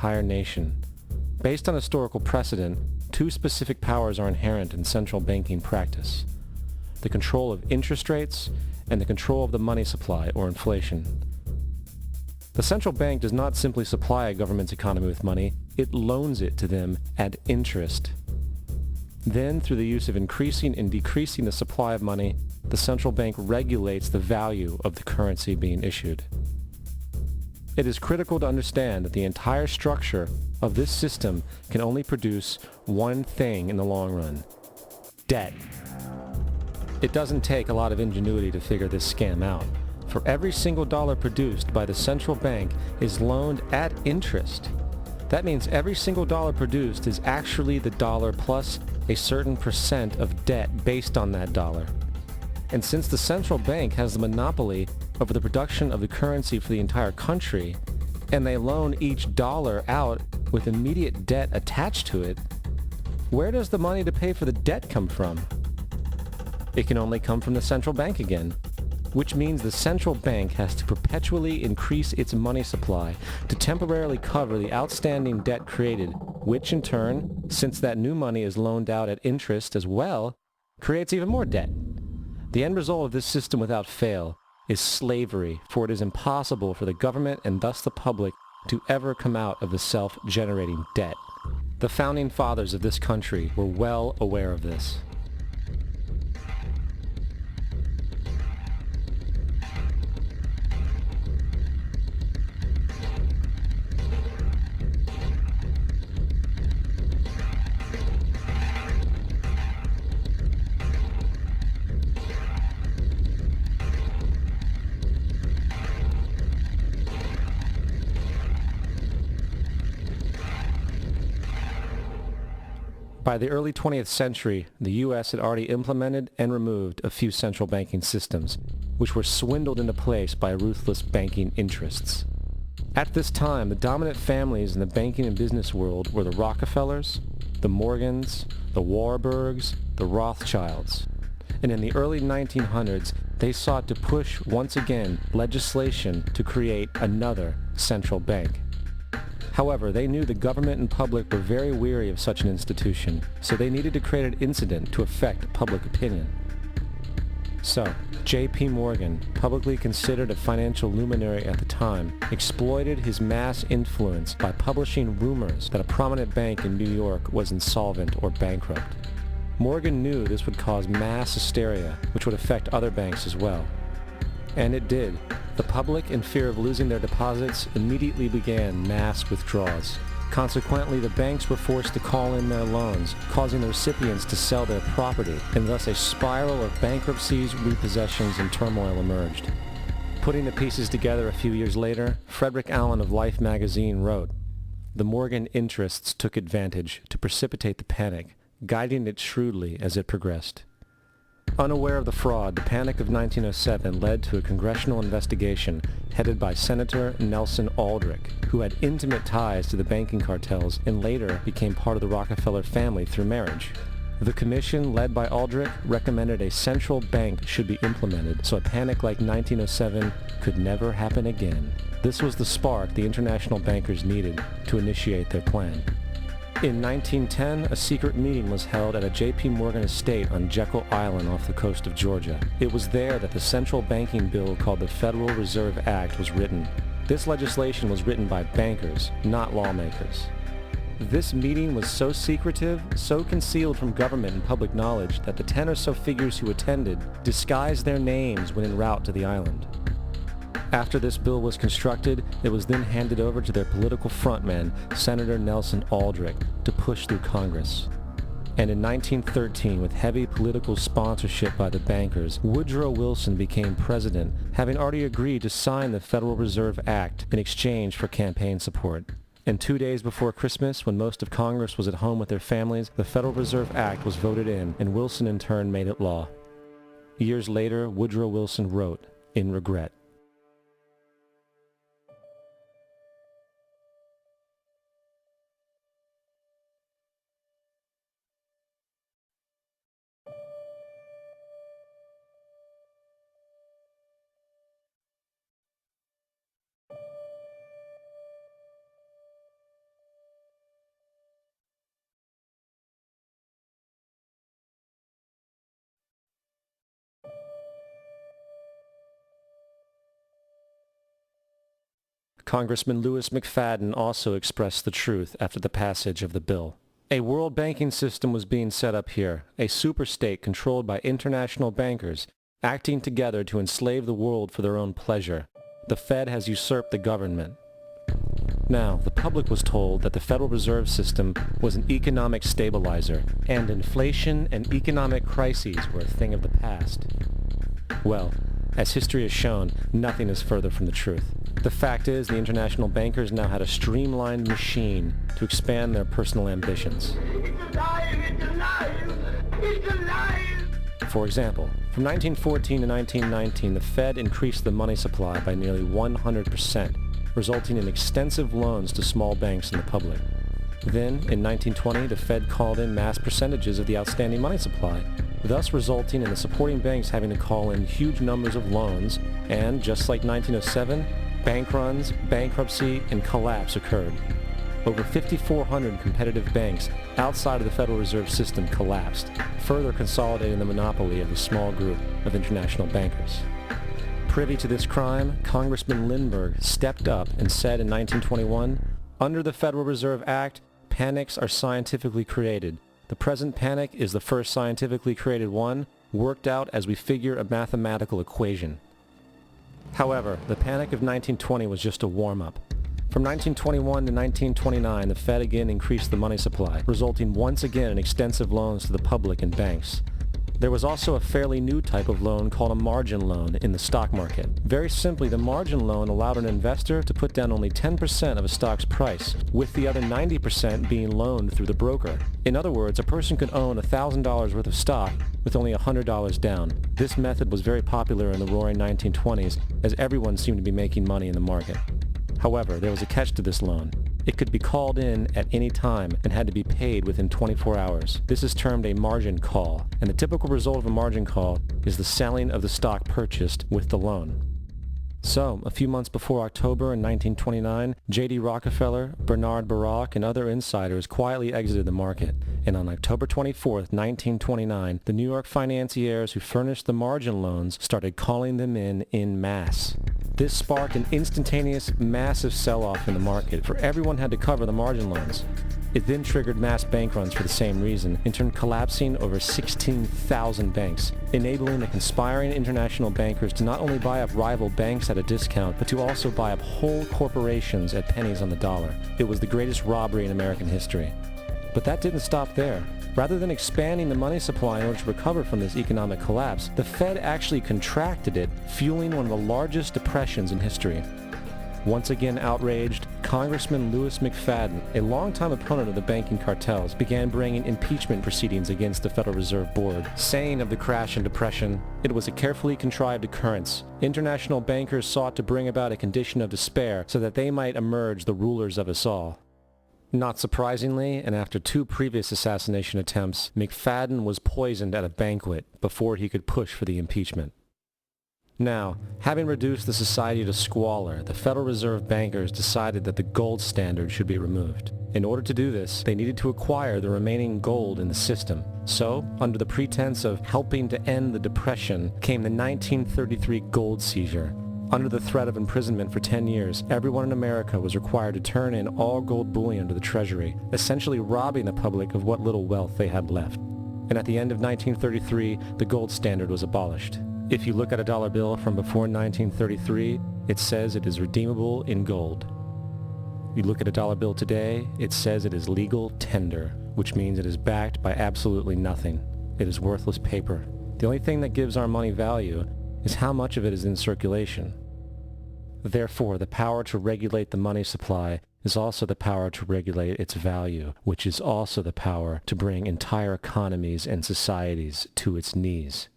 entire nation. Based on historical precedent, two specific powers are inherent in central banking practice: the control of interest rates and the control of the money supply, or inflation. The central bank does not simply supply a government's economy with money, it loans it to them at interest. Then, through the use of increasing and decreasing the supply of money, the central bank regulates the value of the currency being issued. It is critical to understand that the entire structure of this system can only produce one thing in the long run: debt. It doesn't take a lot of ingenuity to figure this scam out. For every single dollar produced by the central bank is loaned at interest. That means every single dollar produced is actually the dollar plus a certain percent of debt based on that dollar. And since the central bank has the monopoly over the production of the currency for the entire country, and they loan each dollar out with immediate debt attached to it, where does the money to pay for the debt come from? It can only come from the central bank again, which means the central bank has to perpetually increase its money supply to temporarily cover the outstanding debt created, which in turn, since that new money is loaned out at interest as well, creates even more debt. The end result of this system without fail is slavery, for it is impossible for the government and thus the public to ever come out of the self-generating debt. The founding fathers of this country were well aware of this. By the early 20th century, the U.S. had already implemented and removed a few central banking systems, which were swindled into place by ruthless banking interests. At this time, the dominant families in the banking and business world were the Rockefellers, the Morgans, the Warburgs, the Rothschilds. And in the early 1900s, they sought to push once again legislation to create another central bank. However, they knew the government and public were very weary of such an institution, so they needed to create an incident to affect public opinion. So, J.P. Morgan, publicly considered a financial luminary at the time, exploited his mass influence by publishing rumors that a prominent bank in New York was insolvent or bankrupt. Morgan knew this would cause mass hysteria, which would affect other banks as well. And it did. The public, in fear of losing their deposits, immediately began mass withdrawals. Consequently, the banks were forced to call in their loans, causing the recipients to sell their property, and thus a spiral of bankruptcies, repossessions, and turmoil emerged. Putting the pieces together a few years later, Frederick Allen of Life magazine wrote, "The Morgan interests took advantage to precipitate the panic, guiding it shrewdly as it progressed." Unaware of the fraud, the Panic of 1907 led to a congressional investigation headed by Senator Nelson Aldrich, who had intimate ties to the banking cartels and later became part of the Rockefeller family through marriage. The commission, led by Aldrich, recommended a central bank should be implemented so a panic like 1907 could never happen again. This was the spark the international bankers needed to initiate their plan. In 1910, a secret meeting was held at a J.P. Morgan estate on Jekyll Island off the coast of Georgia. It was there that the central banking bill called the Federal Reserve Act was written. This legislation was written by bankers, not lawmakers. This meeting was so secretive, so concealed from government and public knowledge that the 10 or so figures who attended disguised their names when en route to the island. After this bill was constructed, it was then handed over to their political frontman, Senator Nelson Aldrich, to push through Congress. And in 1913, with heavy political sponsorship by the bankers, Woodrow Wilson became president, having already agreed to sign the Federal Reserve Act in exchange for campaign support. And 2 days before Christmas, when most of Congress was at home with their families, the Federal Reserve Act was voted in, and Wilson in turn made it law. Years later, Woodrow Wilson wrote, in regret, Congressman Louis McFadden also expressed the truth after the passage of the bill. A world banking system was being set up here, a superstate controlled by international bankers, acting together to enslave the world for their own pleasure. The Fed has usurped the government. Now, the public was told that the Federal Reserve System was an economic stabilizer, and inflation and economic crises were a thing of the past. Well, as history has shown, nothing is further from the truth. The fact is, the international bankers now had a streamlined machine to expand their personal ambitions. It's alive! It's alive! It's alive! For example, from 1914 to 1919, the Fed increased the money supply by nearly 100%, resulting in extensive loans to small banks and the public. Then, in 1920, the Fed called in mass percentages of the outstanding money supply, thus resulting in the supporting banks having to call in huge numbers of loans, and just like 1907, bank runs, bankruptcy, and collapse occurred. Over 5,400 competitive banks outside of the Federal Reserve System collapsed, further consolidating the monopoly of the small group of international bankers. Privy to this crime, Congressman Lindbergh stepped up and said in 1921, "Under the Federal Reserve Act, panics are scientifically created. The present panic is the first scientifically created one, worked out as we figure a mathematical equation." However, the panic of 1920 was just a warm-up. From 1921 to 1929, the Fed again increased the money supply, resulting once again in extensive loans to the public and banks. There was also a fairly new type of loan called a margin loan in the stock market. Very simply, the margin loan allowed an investor to put down only 10% of a stock's price, with the other 90% being loaned through the broker. In other words, a person could own $1,000 worth of stock with only $100 down. This method was very popular in the roaring 1920s, as everyone seemed to be making money in the market. However, there was a catch to this loan. It could be called in at any time and had to be paid within 24 hours. This is termed a margin call, and the typical result of a margin call is the selling of the stock purchased with the loan. So, a few months before October in 1929, J.D. Rockefeller, Bernard Baruch, and other insiders quietly exited the market, and on October 24, 1929, the New York financiers who furnished the margin loans started calling them in masse. This sparked an instantaneous, massive sell-off in the market, for everyone had to cover the margin loans. It then triggered mass bank runs for the same reason, in turn collapsing over 16,000 banks, enabling the conspiring international bankers to not only buy up rival banks at a discount, but to also buy up whole corporations at pennies on the dollar. It was the greatest robbery in American history. But that didn't stop there. Rather than expanding the money supply in order to recover from this economic collapse, the Fed actually contracted it, fueling one of the largest depressions in history. Once again outraged, Congressman Louis McFadden, a longtime opponent of the banking cartels, began bringing impeachment proceedings against the Federal Reserve Board, saying of the crash and depression, "It was a carefully contrived occurrence. International bankers sought to bring about a condition of despair so that they might emerge the rulers of us all." Not surprisingly, and after 2 previous assassination attempts, McFadden was poisoned at a banquet before he could push for the impeachment. Now, having reduced the society to squalor, the Federal Reserve bankers decided that the gold standard should be removed. In order to do this, they needed to acquire the remaining gold in the system. So, under the pretense of helping to end the Depression, came the 1933 gold seizure. Under the threat of imprisonment for 10 years, everyone in America was required to turn in all gold bullion to the Treasury, essentially robbing the public of what little wealth they had left. And at the end of 1933, the gold standard was abolished. If you look at a dollar bill from before 1933, it says it is redeemable in gold. You look at a dollar bill today, it says it is legal tender, which means it is backed by absolutely nothing. It is worthless paper. The only thing that gives our money value is how much of it is in circulation. Therefore, the power to regulate the money supply is also the power to regulate its value, which is also the power to bring entire economies and societies to its knees.